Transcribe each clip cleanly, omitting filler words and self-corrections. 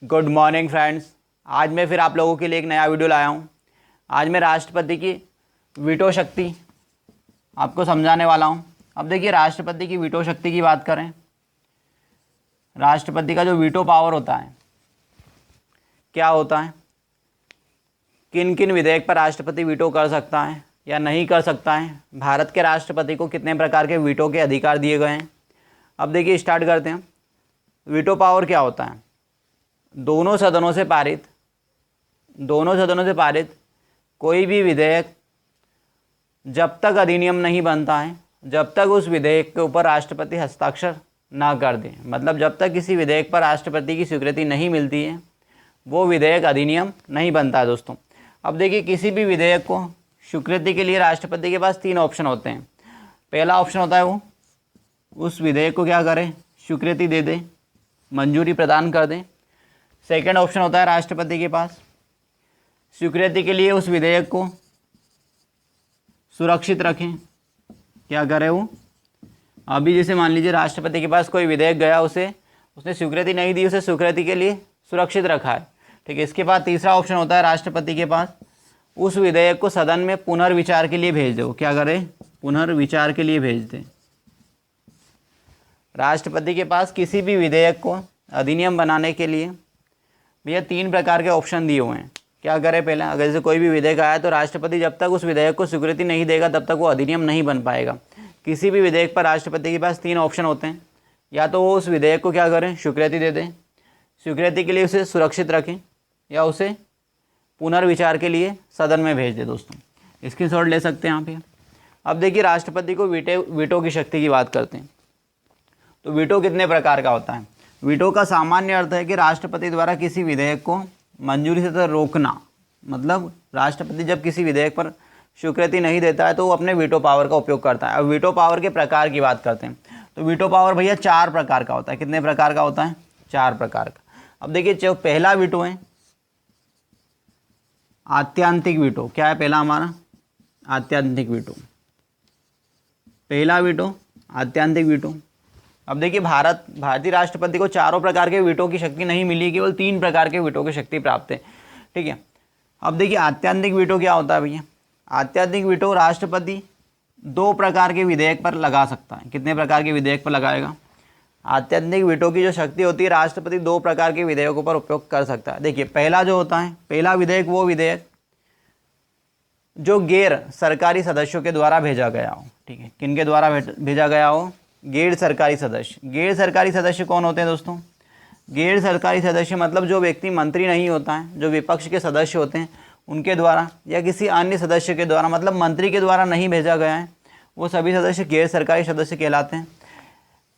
Good morning friends. आज मैं फिर आप लोगों के लिए एक नया वीडियो लाया हूँ। आज मैं राष्ट्रपति की वीटो शक्ति आपको समझाने वाला हूँ। अब देखिए, राष्ट्रपति की वीटो शक्ति की बात करें, राष्ट्रपति का जो वीटो पावर होता है क्या होता है, किन किन विधेयक पर राष्ट्रपति वीटो कर सकता है या नहीं कर सकता है, भारत के राष्ट्रपति को कितने प्रकार के वीटो के अधिकार दिए गए हैं। अब देखिए, स्टार्ट करते हैं। वीटो पावर क्या होता है? दोनों सदनों से पारित कोई भी विधेयक जब तक अधिनियम नहीं बनता है, जब तक उस विधेयक के ऊपर राष्ट्रपति हस्ताक्षर ना कर दे, मतलब जब तक किसी विधेयक पर राष्ट्रपति की स्वीकृति नहीं मिलती है, वो विधेयक अधिनियम नहीं बनता है दोस्तों। अब देखिए, किसी भी विधेयक को स्वीकृति के लिए राष्ट्रपति के पास 3 ऑप्शन होते हैं। पहला ऑप्शन होता है वो उस विधेयक को क्या करे, स्वीकृति दे दे, मंजूरी प्रदान कर दे। सेकेंड ऑप्शन होता है राष्ट्रपति के पास स्वीकृति के लिए उस विधेयक को सुरक्षित रखें, क्या करे वो। अभी जैसे मान लीजिए राष्ट्रपति के पास कोई विधेयक गया, उसने स्वीकृति नहीं दी, उसे स्वीकृति के लिए सुरक्षित रखा है, ठीक है। इसके बाद तीसरा ऑप्शन होता है राष्ट्रपति के पास उस विधेयक को सदन में पुनर्विचार के लिए भेज दे, वो क्या करे, पुनर्विचार के लिए भेज दे। राष्ट्रपति के पास किसी भी विधेयक को अधिनियम बनाने के लिए भैया 3 प्रकार के ऑप्शन दिए हुए हैं। क्या करे, पहले अगर जैसे कोई भी विधेयक आया तो राष्ट्रपति जब तक उस विधेयक को स्वीकृति नहीं देगा तब तक वो अधिनियम नहीं बन पाएगा। किसी भी विधेयक पर राष्ट्रपति के पास 3 ऑप्शन होते हैं, या तो वो उस विधेयक को क्या करें, स्वीकृति दे दें, स्वीकृति के लिए उसे सुरक्षित रखें, या उसे पुनर्विचार के लिए सदन में भेज दे। दोस्तों स्क्रीनशॉट ले सकते हैं यहाँ पे। अब देखिए, राष्ट्रपति को वीटो की शक्ति की बात करते हैं। तो वीटो कितने प्रकार का होता है? वीटो का सामान्य अर्थ है कि राष्ट्रपति द्वारा किसी विधेयक को मंजूरी से रोकना, मतलब राष्ट्रपति जब किसी विधेयक पर स्वीकृति नहीं देता है तो वो अपने वीटो पावर का उपयोग करता है। अब वीटो पावर के प्रकार की बात करते हैं तो वीटो पावर भैया 4 प्रकार का होता है। कितने प्रकार का होता है? 4 प्रकार का। अब देखिए, जो पहला वीटो है आत्यांतिक वीटो। क्या है पहला हमारा? आत्यांतिक वीटो। पहला वीटो आत्यांतिक वीटो। अब देखिए, भारतीय राष्ट्रपति को 4 प्रकार के वीटो की शक्ति नहीं मिली, केवल 3 प्रकार के वीटो की शक्ति प्राप्त है, ठीक है। अब देखिए, आत्यांतिक वीटो क्या होता है भैया? आत्यांतिक वीटो राष्ट्रपति 2 प्रकार के विधेयक पर लगा सकता है। कितने प्रकार के विधेयक पर लगाएगा? आत्यांतिक वीटो की जो शक्ति होती है, राष्ट्रपति 2 प्रकार के विधेयकों पर उपयोग कर सकता है। देखिए, पहला जो होता है, पहला विधेयक वो विधेयक जो गैर सरकारी सदस्यों के द्वारा भेजा गया हो, ठीक है। किनके द्वारा भेजा गया हो? गैर सरकारी सदस्य। गैर सरकारी सदस्य कौन होते हैं दोस्तों? गैर सरकारी सदस्य मतलब जो व्यक्ति मंत्री नहीं होता है, जो विपक्ष के सदस्य होते हैं उनके द्वारा, या किसी अन्य सदस्य के द्वारा, मतलब मंत्री के द्वारा नहीं भेजा गया है, वो सभी सदस्य गैर सरकारी सदस्य कहलाते हैं।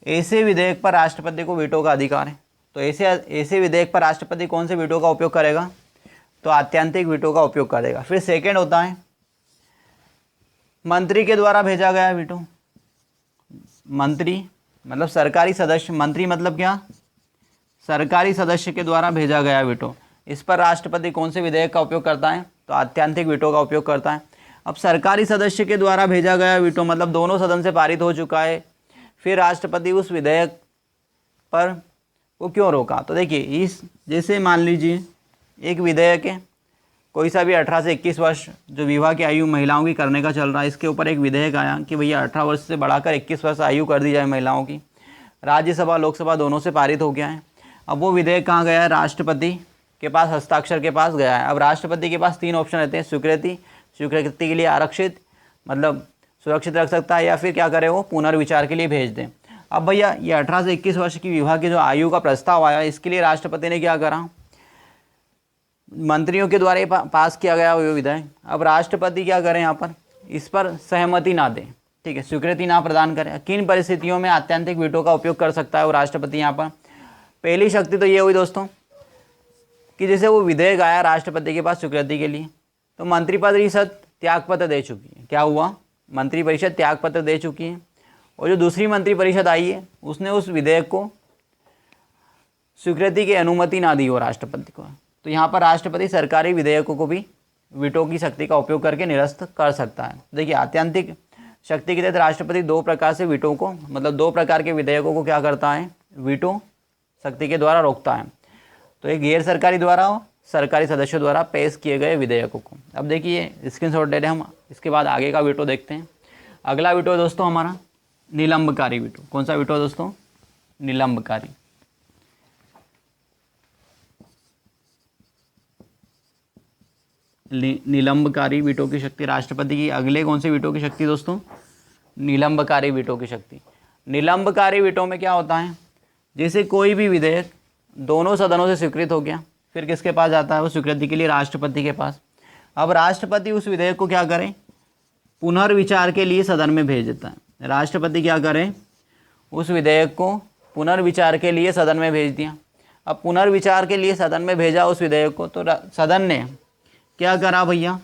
ऐसे विधेयक पर राष्ट्रपति को वीटो का अधिकार है। तो ऐसे विधेयक पर राष्ट्रपति कौन से वीटो का उपयोग करेगा? तो आत्यांतिक वीटो का उपयोग करेगा। फिर सेकेंड होता है मंत्री के द्वारा भेजा गया वीटो। मंत्री मतलब सरकारी सदस्य, मंत्री मतलब क्या, सरकारी सदस्य के द्वारा भेजा गया वीटो। इस पर राष्ट्रपति कौन से विधेयक का उपयोग करता है? तो आत्यांतिक वीटो का उपयोग करता है। अब सरकारी सदस्य के द्वारा भेजा गया वीटो मतलब दोनों सदन से पारित हो चुका है, फिर राष्ट्रपति उस विधेयक पर वो क्यों रोका? तो देखिए, जैसे मान लीजिए एक विधेयक है, कोई सा भी 18 से 21 वर्ष जो विवाह की आयु महिलाओं की करने का चल रहा है, इसके ऊपर एक विधेयक आया कि भैया 18 वर्ष से बढ़ाकर 21 वर्ष आयु कर दी जाए महिलाओं की। राज्यसभा लोकसभा दोनों से पारित हो गया है। अब वो विधेयक कहाँ गया है? राष्ट्रपति के पास, हस्ताक्षर के पास गया है। अब राष्ट्रपति के पास 3 ऑप्शन रहते हैं, स्वीकृति के लिए आरक्षित मतलब सुरक्षित रख सकता है, या फिर क्या करे वो पुनर्विचार के लिए भेज दें। अब भैया ये 18 से 21 वर्ष की विवाह की जो आयु का प्रस्ताव आया, इसके लिए राष्ट्रपति ने क्या करा? मंत्रियों के द्वारा पास किया गया वो विधेयक। अब राष्ट्रपति क्या करें यहाँ पर? इस पर सहमति ना दें, ठीक है, स्वीकृति ना प्रदान करें। किन परिस्थितियों में आत्यांतिक वीटो का उपयोग कर सकता है वो राष्ट्रपति यहाँ पर? पहली शक्ति तो ये हुई दोस्तों कि जैसे वो विधेयक आया राष्ट्रपति के पास स्वीकृति के लिए, तो मंत्रिपरिषद त्यागपत्र दे चुकी है। क्या हुआ? मंत्रिपरिषद त्यागपत्र दे चुकी है, और जो दूसरी मंत्रिपरिषद आई है उसने उस विधेयक को स्वीकृति की अनुमति ना दी हो राष्ट्रपति को। तो यहाँ पर राष्ट्रपति सरकारी विधेयकों को भी वीटो की शक्ति का उपयोग करके निरस्त कर सकता है। देखिए, आत्यांतिक शक्ति के तहत राष्ट्रपति 2 प्रकार से वीटो को, मतलब 2 प्रकार के विधेयकों को क्या करता है? वीटो शक्ति के द्वारा रोकता है। तो ये गैर सरकारी द्वारा और सरकारी सदस्यों द्वारा पेश किए गए विधेयकों को। अब देखिए स्क्रीनशॉट ले रहे हैं हम, इसके बाद आगे का वीटो देखते हैं। अगला वीटो है दोस्तों हमारा निलंबकारी वीटो। कौन सा वीटो है दोस्तों? निलंबकारी। निलंबकारी वीटो की शक्ति राष्ट्रपति की। अगले कौन से वीटो की शक्ति दोस्तों? निलंबकारी वीटो की शक्ति। निलंबकारी वीटो में क्या होता है, जैसे कोई भी विधेयक दोनों सदनों से स्वीकृत हो गया, फिर किसके पास जाता है वो स्वीकृति के लिए? राष्ट्रपति के पास। अब राष्ट्रपति उस विधेयक को क्या करें? पुनर्विचार के लिए सदन में भेज देता है। राष्ट्रपति क्या करें? उस विधेयक को पुनर्विचार के लिए सदन में भेज दिया। अब पुनर्विचार के लिए सदन में भेजा उस विधेयक को, तो सदन ने क्या करा भैया?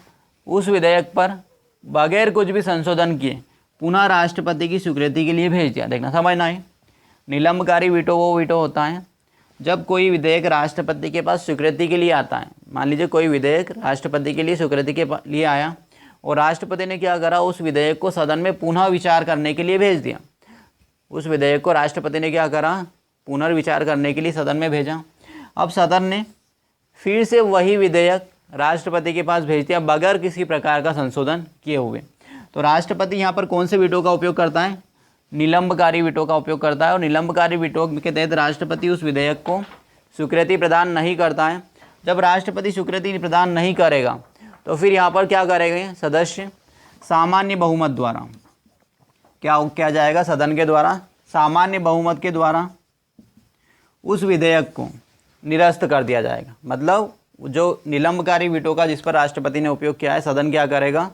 उस विधेयक पर बगैर कुछ भी संशोधन किए पुनः राष्ट्रपति की स्वीकृति के लिए भेज दिया। देखना समझना है, निलंबकारी वीटो वो वीटो होता है जब कोई विधेयक राष्ट्रपति के पास स्वीकृति के लिए आता है। मान लीजिए कोई विधेयक राष्ट्रपति के लिए स्वीकृति के लिए आया और राष्ट्रपति ने क्या करा? उस विधेयक को सदन में पुनः विचार करने के लिए भेज दिया। उस विधेयक को राष्ट्रपति ने क्या करा? पुनर्विचार करने के लिए सदन में भेजा। अब सदन ने फिर से वही विधेयक राष्ट्रपति के पास भेज दिया बगैर किसी प्रकार का संशोधन किए हुए। तो राष्ट्रपति यहाँ पर कौन से वीटो का उपयोग करता है? निलंबकारी वीटो का उपयोग करता है। और निलंबकारी वीटो के तहत राष्ट्रपति उस विधेयक को स्वीकृति प्रदान नहीं करता है। जब राष्ट्रपति स्वीकृति प्रदान नहीं करेगा तो फिर यहाँ पर क्या करेंगे सदस्य? सामान्य बहुमत द्वारा क्या किया जाएगा? सदन के द्वारा सामान्य बहुमत के द्वारा उस विधेयक को निरस्त कर दिया जाएगा। मतलब जो निलंबकारी वीटो का जिस पर राष्ट्रपति ने उपयोग किया है, सदन क्या करेगा?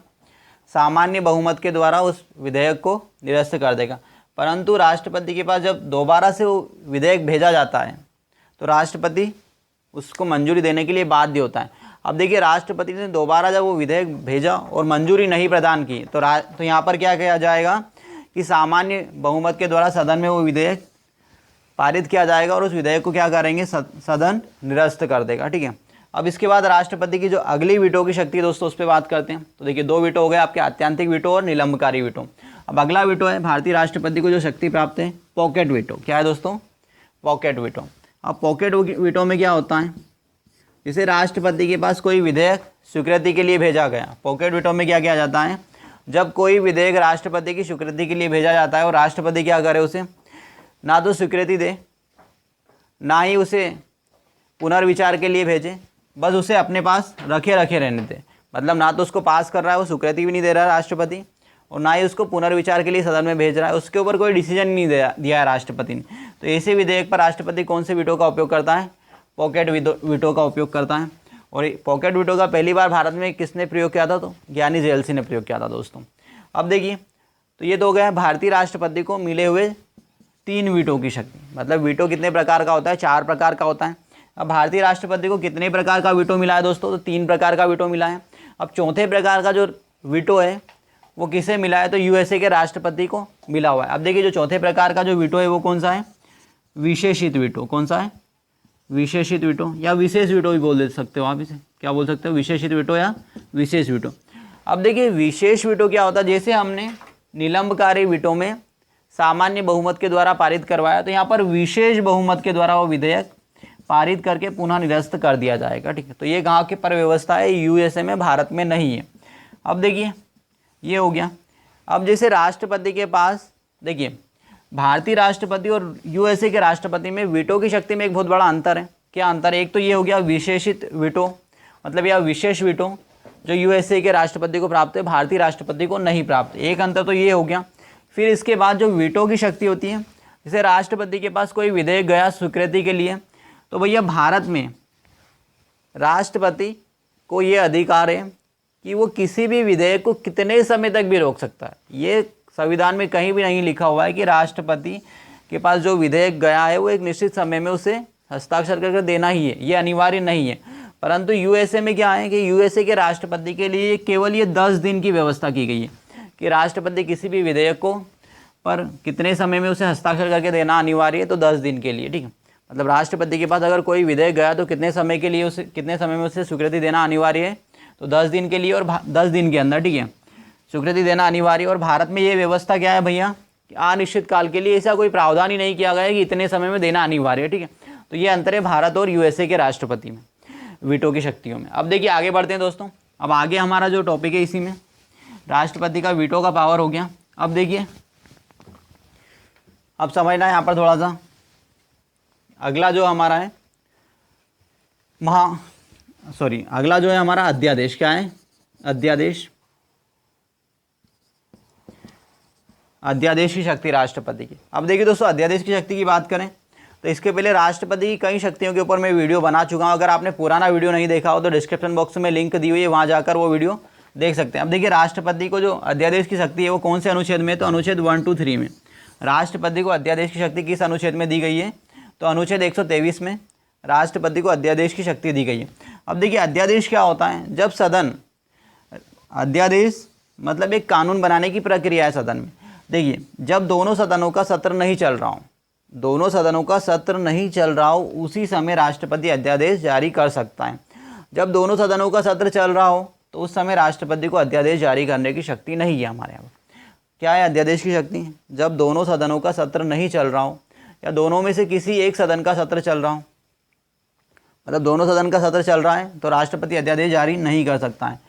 सामान्य बहुमत के द्वारा उस विधेयक को निरस्त कर देगा। परंतु राष्ट्रपति के पास जब दोबारा से वो विधेयक भेजा जाता है तो राष्ट्रपति उसको मंजूरी देने के लिए बाध्य होता है। अब देखिए राष्ट्रपति ने दोबारा जब वो विधेयक भेजा और मंजूरी नहीं प्रदान की तो यहाँ पर क्या किया जाएगा कि सामान्य बहुमत के द्वारा सदन में वो विधेयक पारित किया जाएगा और उस विधेयक को क्या करेंगे? सदन निरस्त कर देगा। ठीक है। अब इसके बाद राष्ट्रपति की जो अगली वीटो की शक्ति है दोस्तों उस पर बात करते हैं। तो देखिए दो वीटो हो गए आपके, आत्यांतिक वीटो और निलंबकारी वीटो। अब अगला वीटो है भारतीय राष्ट्रपति को जो शक्ति प्राप्त है पॉकेट वीटो। क्या है दोस्तों? Pocket veto. अब पॉकेट वीटो में क्या होता है? जैसे राष्ट्रपति के पास कोई विधेयक स्वीकृति के लिए भेजा गया, पॉकेट वीटो में क्या किया जाता है? जब कोई विधेयक राष्ट्रपति की स्वीकृति के लिए भेजा जाता है और राष्ट्रपति क्या करे? उसे ना तो स्वीकृति दे ना ही उसे पुनर्विचार के लिए भेजे, बस उसे अपने पास रखे रहने दे। मतलब ना तो उसको पास कर रहा है, वो स्वीकृति भी नहीं दे रहा है राष्ट्रपति, और ना ही उसको पुनर्विचार के लिए सदन में भेज रहा है, उसके ऊपर कोई डिसीजन नहीं दिया है राष्ट्रपति ने। तो ऐसे विधेयक पर राष्ट्रपति कौन से वीटो का उपयोग करता है? पॉकेट वीटो का उपयोग करता है। और पॉकेट वीटो का पहली बार भारत में किसने प्रयोग किया था? तो ज्ञानी जेल सिंह ने प्रयोग किया था दोस्तों। अब देखिए तो ये तो हो गया भारतीय राष्ट्रपति को मिले हुए 3 वीटो की शक्ति। मतलब वीटो कितने प्रकार का होता है? 4 प्रकार का होता है। अब भारतीय राष्ट्रपति को कितने प्रकार का वीटो मिला है दोस्तों? तो 3 प्रकार का वीटो मिला है। अब चौथे प्रकार का जो वीटो है वो किसे मिला है? तो यूएसए के राष्ट्रपति को मिला हुआ है। अब देखिए जो चौथे प्रकार का जो वीटो है वो कौन सा है? विशेषित वीटो। कौन सा है? विशेषित वीटो या विशेष वीटो भी बोल दे सकते हो आप इसे। क्या बोल सकते हो? विशेषित वीटो या विशेष वीटो। अब देखिए विशेष वीटो क्या होता है? जैसे हमने निलंबकारी वीटो में सामान्य बहुमत के द्वारा पारित करवाया, तो यहाँ पर विशेष बहुमत के द्वारा वो विधेयक पारित करके पुनः निरस्त कर दिया जाएगा। ठीक है। तो ये कहाँ की पर व्यवस्था है? यूएसए में, भारत में नहीं है। अब देखिए ये हो गया। अब जैसे राष्ट्रपति के पास देखिए भारतीय राष्ट्रपति और यूएसए के राष्ट्रपति में वीटो की शक्ति में एक बहुत बड़ा अंतर है। क्या अंतर है? एक तो ये हो गया विशेषित वीटो, मतलब यह विशेष वीटो जो यूएसए के राष्ट्रपति को प्राप्त है, भारतीय राष्ट्रपति को नहीं प्राप्त। एक अंतर तो ये हो गया। फिर इसके बाद जो वीटो की शक्ति होती है, जैसे राष्ट्रपति के पास कोई विधेयक गया स्वीकृति के लिए, तो भैया भारत में राष्ट्रपति को ये अधिकार है कि वो किसी भी विधेयक को कितने समय तक भी रोक सकता है। ये संविधान में कहीं भी नहीं लिखा हुआ है कि राष्ट्रपति के पास जो विधेयक गया है वो एक निश्चित समय में उसे हस्ताक्षर करके देना ही है, ये अनिवार्य नहीं है। परंतु यूएसए में क्या है कि यूएसए के राष्ट्रपति के लिए केवल ये 10 दिन की व्यवस्था की गई है कि राष्ट्रपति किसी भी विधेयक को पर कितने समय में उसे हस्ताक्षर करके देना अनिवार्य है, तो 10 दिन के लिए। ठीक है। मतलब राष्ट्रपति के पास अगर कोई विधेयक गया तो कितने समय के लिए उसे, कितने समय में उसे स्वीकृति देना अनिवार्य है? तो 10 दिन के लिए, और 10 दिन के अंदर, ठीक है, स्वीकृति देना अनिवार्य। और भारत में ये व्यवस्था क्या है भैया कि अनिश्चित काल के लिए ऐसा कोई प्रावधान ही नहीं किया गया है कि इतने समय में देना अनिवार्य है। ठीक है। तो ये अंतर है भारत और यूएसए के राष्ट्रपति में, वीटो की शक्तियों में। अब देखिए आगे बढ़ते हैं दोस्तों। अब आगे हमारा जो टॉपिक है इसी में राष्ट्रपति का वीटो का पावर हो गया। अब देखिए, अब समझना है यहाँ पर थोड़ा सा। अगला जो हमारा है अगला जो है हमारा अध्यादेश। क्या है? अध्यादेश। अध्यादेश की शक्ति राष्ट्रपति की। अब देखिए दोस्तों, अध्यादेश की शक्ति की बात करें तो इसके पहले राष्ट्रपति की कई शक्तियों के ऊपर मैं वीडियो बना चुका हूं। अगर आपने पुराना वीडियो नहीं देखा हो तो डिस्क्रिप्शन बॉक्स में लिंक दी हुई है, वहां जाकर वो वीडियो देख सकते हैं। अब देखिए, राष्ट्रपति को जो अध्यादेश की शक्ति है वो कौन से अनुच्छेद में? तो अनुच्छेद 1, 2, 3 में राष्ट्रपति को अध्यादेश की शक्ति किस अनुच्छेद में दी गई है? तो अनुच्छेद 123 में राष्ट्रपति को अध्यादेश की शक्ति दी गई है। अब देखिए, अध्यादेश क्या होता है? जब सदन, अध्यादेश मतलब एक कानून बनाने की प्रक्रिया है सदन में। देखिए, जब दोनों सदनों का सत्र नहीं चल रहा हो, उसी समय राष्ट्रपति अध्यादेश जारी कर सकता है। जब दोनों सदनों का सत्र चल रहा हो तो उस समय राष्ट्रपति को अध्यादेश जारी करने की शक्ति नहीं है हमारे यहाँ। क्या है अध्यादेश की शक्ति? जब दोनों सदनों का सत्र नहीं चल रहा हो या दोनों में से किसी एक सदन का सत्र चल रहा हो, मतलब दोनों सदन का सत्र चल रहा है तो राष्ट्रपति अध्यादेश जारी नहीं कर सकता है।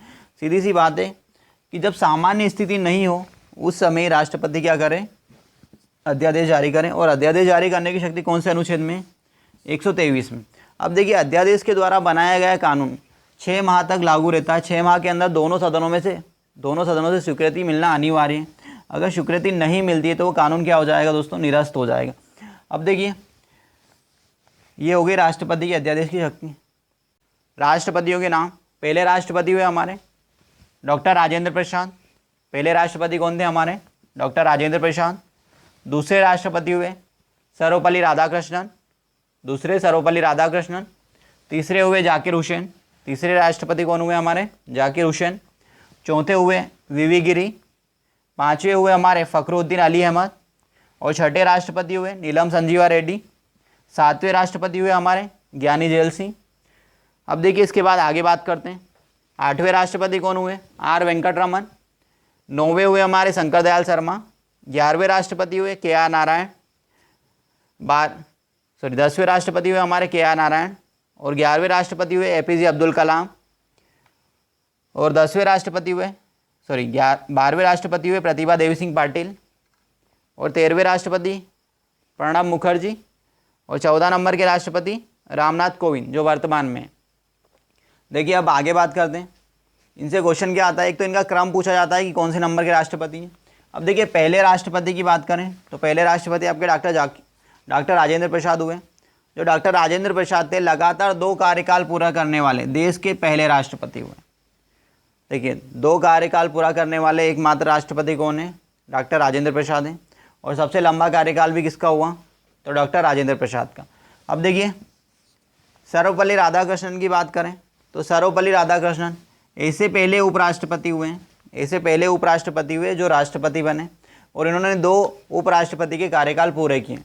सीधी सी बात है कि जब सामान्य स्थिति नहीं हो उस समय राष्ट्रपति क्या करें? अध्यादेश जारी करें। और अध्यादेश जारी करने की शक्ति कौन से अनुच्छेद में? 123 में। अब देखिए, अध्यादेश के द्वारा बनाया गया कानून 6 माह तक लागू रहता है। 6 माह के अंदर दोनों सदनों से स्वीकृति मिलना अनिवार्य है। अगर स्वीकृति नहीं मिलती है तो वो कानून क्या हो जाएगा दोस्तों? निरस्त हो जाएगा। अब देखिए, ये हो गई राष्ट्रपति की अध्यादेश की शक्ति। राष्ट्रपतियों के नाम। पहले राष्ट्रपति हुए हमारे डॉक्टर राजेंद्र प्रसाद। पहले राष्ट्रपति कौन थे हमारे? डॉक्टर राजेंद्र प्रसाद। दूसरे राष्ट्रपति हुए सर्वपल्ली राधाकृष्णन। तीसरे हुए जाकिर हुसैन। तीसरे राष्ट्रपति कौन हुए हमारे? जाकिर हुसैन। चौथे हुए वीवी गिरी। पांचवें हुए हमारे फखरुद्दीन अली अहमद। और छठे राष्ट्रपति हुए नीलम संजीवा रेड्डी। सातवें राष्ट्रपति हुए हमारे ज्ञानी जैल सिंह। अब देखिए, इसके बाद आगे बात करते हैं। आठवें राष्ट्रपति कौन हुए? आर वेंकटरमन। नौवें हुए हमारे शंकर दयाल शर्मा। 11वें राष्ट्रपति हुए के.आर. नारायण। 10वें राष्ट्रपति हुए हमारे के.आर. नारायण। और 11वें राष्ट्रपति हुए ए.पी.जे. अब्दुल कलाम। और 12वें राष्ट्रपति हुए प्रतिभा देवी सिंह पाटिल। और 13वें राष्ट्रपति प्रणब मुखर्जी। और 14 नंबर के राष्ट्रपति रामनाथ कोविंद, जो वर्तमान में। देखिए, अब आगे बात करते हैं। इनसे क्वेश्चन क्या आता है? एक तो इनका क्रम पूछा जाता है कि कौन से नंबर के राष्ट्रपति हैं। अब देखिए, पहले राष्ट्रपति की बात करें तो पहले राष्ट्रपति आपके डॉक्टर राजेंद्र प्रसाद हुए। जो डॉक्टर राजेंद्र प्रसाद थे, लगातार 2 कार्यकाल पूरा करने वाले देश के पहले राष्ट्रपति हुए। देखिए, 2 कार्यकाल पूरा करने वाले एकमात्र राष्ट्रपति कौन है? डॉक्टर राजेंद्र प्रसाद हैं। और सबसे लंबा कार्यकाल भी किसका हुआ? तो डॉक्टर राजेंद्र प्रसाद का। अब देखिए, सर्वपल्ली राधाकृष्णन की बात करें तो सर्वपल्ली राधाकृष्णन ऐसे पहले उपराष्ट्रपति हुए जो राष्ट्रपति बने, और इन्होंने 2 उपराष्ट्रपति के कार्यकाल पूरे किए,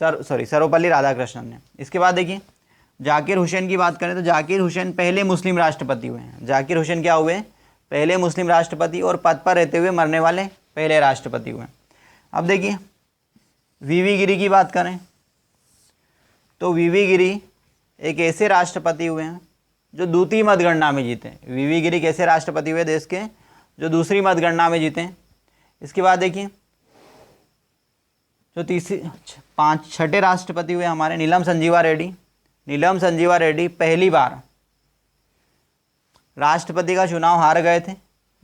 सर्वपल्ली राधाकृष्णन ने। इसके बाद देखिए, जाकिर हुसैन की बात करें तो जाकिर हुसैन पहले मुस्लिम राष्ट्रपति हुए हैं। जाकिर हुसैन क्या हुए? पहले मुस्लिम राष्ट्रपति और पद पर रहते हुए मरने वाले पहले राष्ट्रपति हुए। अब देखिए, वीवी गिरी की बात करें तो वीवी गिरी एक ऐसे राष्ट्रपति हुए हैं जो दूसरी मतगणना में जीते। वीवी गिरी कैसे राष्ट्रपति हुए देश के? जो दूसरी मतगणना में जीते। इसके बाद देखिए, जो छठे राष्ट्रपति हुए हमारे नीलम संजीवा रेड्डी पहली बार राष्ट्रपति का चुनाव हार गए थे,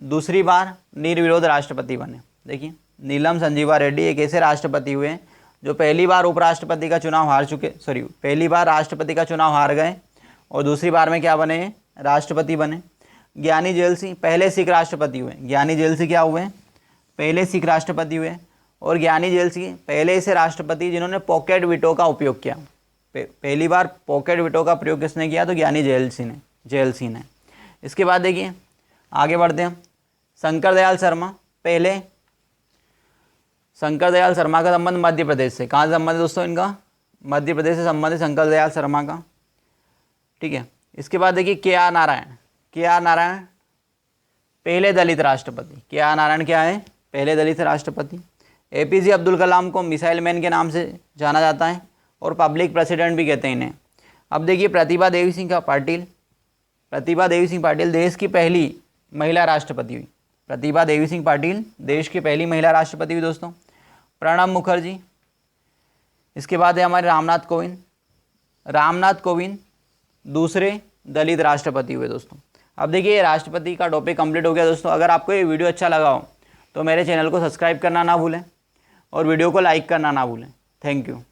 दूसरी बार निर्विरोध राष्ट्रपति बने। देखिए, नीलम संजीवा रेड्डी एक ऐसे राष्ट्रपति हुए जो पहली बार उपराष्ट्रपति का चुनाव पहली बार राष्ट्रपति का चुनाव हार गए और दूसरी बार में क्या बने? राष्ट्रपति बने। ज्ञानी जैल सिंह पहले सिख राष्ट्रपति हुए। ज्ञानी जैल सिंह क्या हुए? पहले सिख राष्ट्रपति हुए। और ज्ञानी जैल सिंह पहले ऐसे राष्ट्रपति जिन्होंने पॉकेट वीटो का उपयोग किया। पहली बार पॉकेट वीटो का प्रयोग किसने किया? तो ज्ञानी जैल सिंह ने। इसके बाद देखिए, आगे बढ़ते हैं। शंकर दयाल शर्मा का संबंध मध्य प्रदेश से। कहाँ से संबंध है दोस्तों इनका? मध्य प्रदेश से संबंध है शंकर दयाल शर्मा का। ठीक है। इसके बाद देखिए, के.आर. नारायण पहले दलित राष्ट्रपति। के.आर. नारायण क्या है? पहले दलित राष्ट्रपति। ए.पी.जे. अब्दुल कलाम को मिसाइल मैन के नाम से जाना जाता है। और पब्लिक प्रेसिडेंट भी कहते हैं इन्हें। अब देखिए प्रतिभा देवी सिंह पाटिल, प्रतिभा देवी सिंह पाटिल देश की पहली महिला राष्ट्रपति हुई। प्रतिभा देवी सिंह पाटिल देश की पहली महिला राष्ट्रपति हुई दोस्तों। प्रणब मुखर्जी, इसके बाद है हमारे रामनाथ कोविंद। रामनाथ कोविंद दूसरे दलित राष्ट्रपति हुए दोस्तों। अब देखिए ये राष्ट्रपति का टॉपिक कंप्लीट हो गया दोस्तों। अगर आपको ये वीडियो अच्छा लगा हो तो मेरे चैनल को सब्सक्राइब करना ना भूलें और वीडियो को लाइक करना ना भूलें। Thank you.